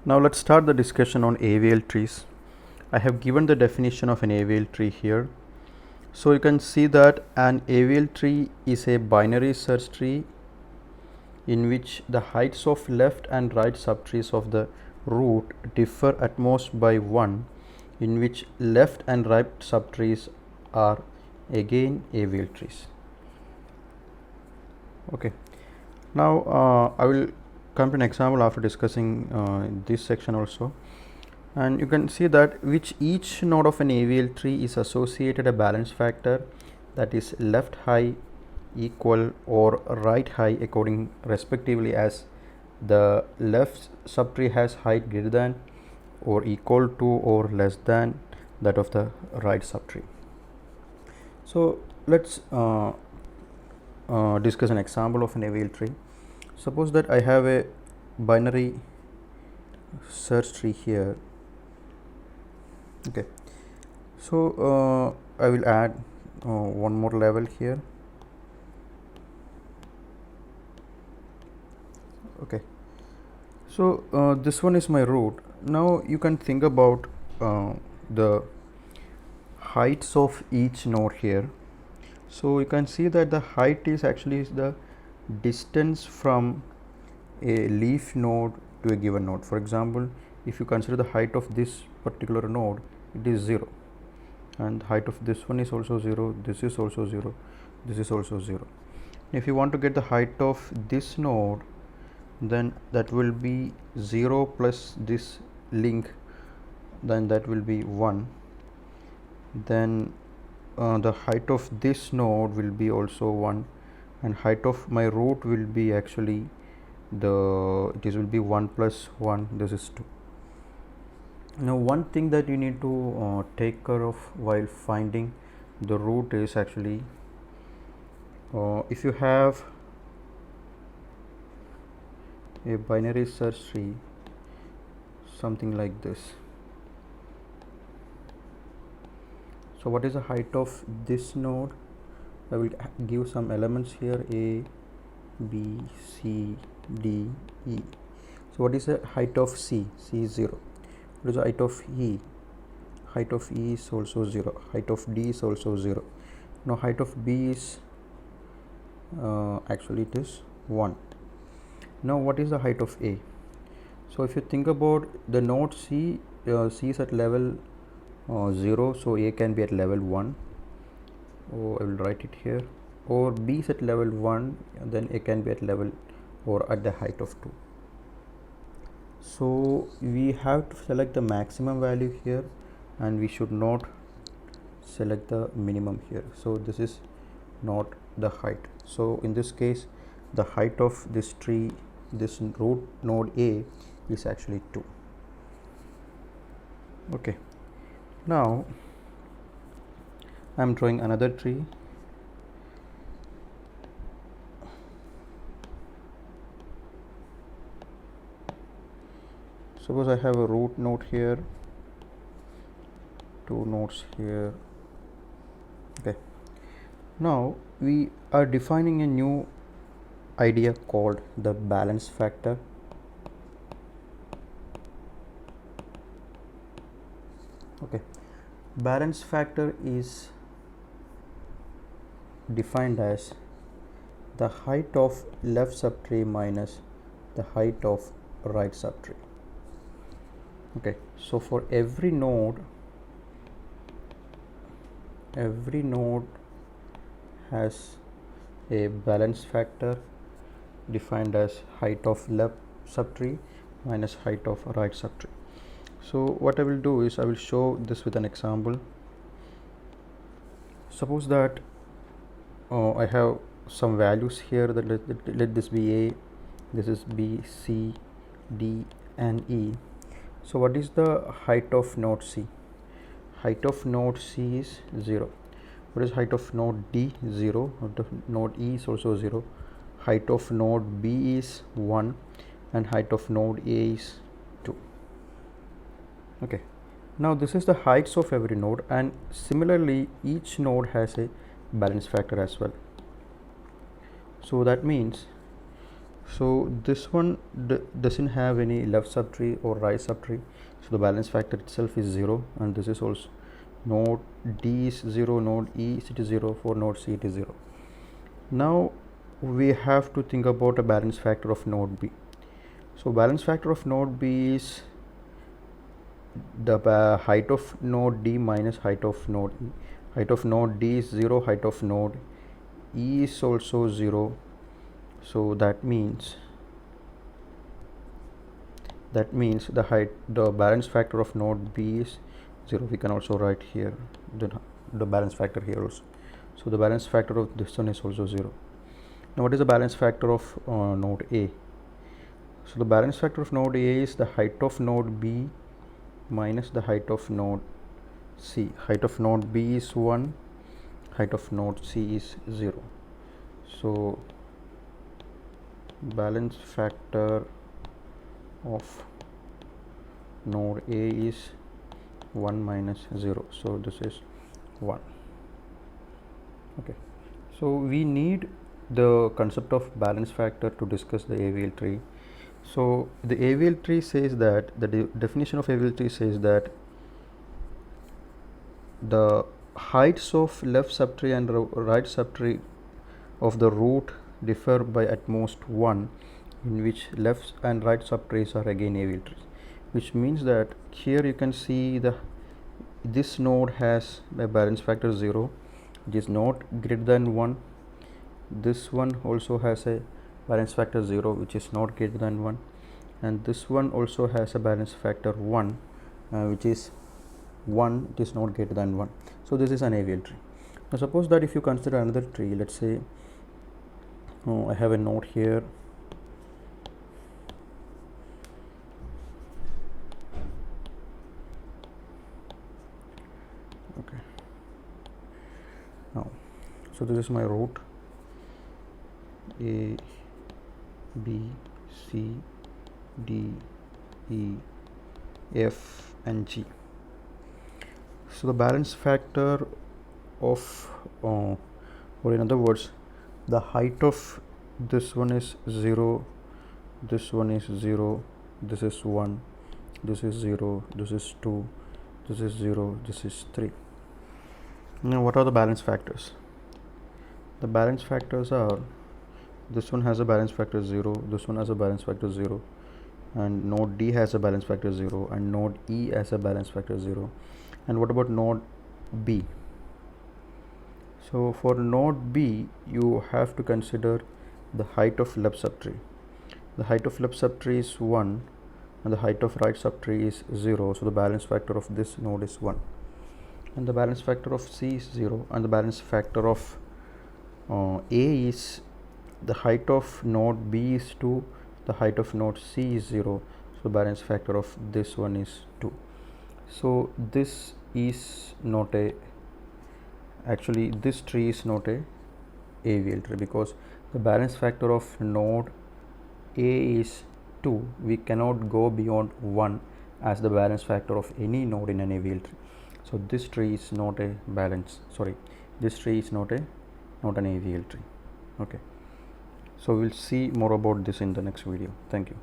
Now let's start the discussion on Avl trees. I have given the definition of an Avl tree here. So you can see that an Avl tree is a binary search tree in which the heights of left and right subtrees of the root differ at most by 1, in which left and right subtrees are again Avl trees. Okay. Now I will come to an example after discussing this section also, and you can see that each node of an Avl tree is associated a balance factor, that is left high equal or right high according respectively as the left subtree has height greater than or equal to or less than that of the right subtree. So let's discuss an example of an Avl tree. Suppose that I have a binary search tree here. Okay, so I will add one more level here. Okay, so this one is my root. Now you can think about the heights of each node here. So you can see that the height is actually the distance from a leaf node to a given node. For example, if you consider the height of this particular node, it is 0, and height of this one is also 0, this is also 0, this is also 0. If you want to get the height of this node, then that will be 0 plus this link, then that will be 1. Then the height of this node will be also 1, and height of my root will be actually this will be 1 plus 1, this is 2. Now one thing that you need to take care of while finding the root is actually if you have a binary search tree something like this. So what is the height of this node? I will give some elements here, A, B, C, D, E. So what is the height of C? C is 0. What is the height of E? Height of E is also 0. Height of D is also 0. Now height of B is actually it is 1. Now what is the height of A? So if you think about the node C, C is at level 0, so A can be at level 1. I will write it here. Or B is at level 1, and then A can be at level or at the height of 2. So we have to select the maximum value here, and we should not select the minimum here. So this is not the height. So in this case, the height of this tree, this root node A, is actually 2. Okay, now I am drawing another tree. Suppose I have a root node here, 2 nodes here. Okay, now we are defining a new idea called the balance factor. Okay, balance factor is defined as the height of left subtree minus the height of right subtree. Okay, so for every node has a balance factor defined as height of left subtree minus height of right subtree. So what I will do is I will show this with an example. Suppose that I have some values here, that let this be A, this is B, C, D and E. So what is the height of node C? Height of node C is 0. What is height of node D? 0. Height of node E is also 0. Height of node B is 1, and height of node A is 2. Okay, now this is the heights of every node, and similarly each node has a balance factor as well. So that means So this one doesn't have any left subtree or right subtree, so the balance factor itself is 0, and this is also node D is 0, node E it is 0, for node C it is 0. Now we have to think about a balance factor of node B. So balance factor of node B is the height of node D minus height of node E. Height of node D is 0, height of node E is also 0, so that means the balance factor of node B is 0. We can also write here the balance factor here also. So the balance factor of this one is also 0. Now what is the balance factor of node A? So the balance factor of node A is the height of node B minus the height of node C. Height of node B is 1, height of node C is 0. So balance factor of node A is 1 minus 0, so this is 1. Okay, so we need the concept of balance factor to discuss the Avl tree. So the Avl tree says that the definition of Avl tree says that the heights of left subtree and right subtree of the root differ by at most 1, in which left and right subtrees are again Avl trees, which means that here you can see this node has a balance factor 0, which is not greater than 1. This one also has a balance factor 0, which is not greater than 1, and this one also has a balance factor 1, which is 1, it is not greater than 1. So this is an Avl tree. Now suppose that if you consider another tree, let's say I have a node here, okay. Now so this is my root A, B, C, D, E, F and G. So the balance factor of or in other words, the height of this one is 0, this one is 0, this is 1, this is 0, this is 2, this is 0, this is 3. Now what are the balance factors? The balance factors are, this one has a balance factor 0, this one has a balance factor 0, and node D has a balance factor 0, and node E has a balance factor 0. And what about node B? So for node B, you have to consider the height of left subtree. The height of left subtree is 1, and the height of right subtree is 0, so the balance factor of this node is 1. And the balance factor of C is 0, and the balance factor of A is, the height of node B is 2, the height of node C is 0, so the balance factor of this one is 2. So this is not a, actually this tree is not a Avl tree, because the balance factor of node A is 2. We cannot go beyond 1 as the balance factor of any node in an Avl tree. So this tree is not a this tree is not an Avl tree. Okay, so we'll see more about this in the next video. Thank you.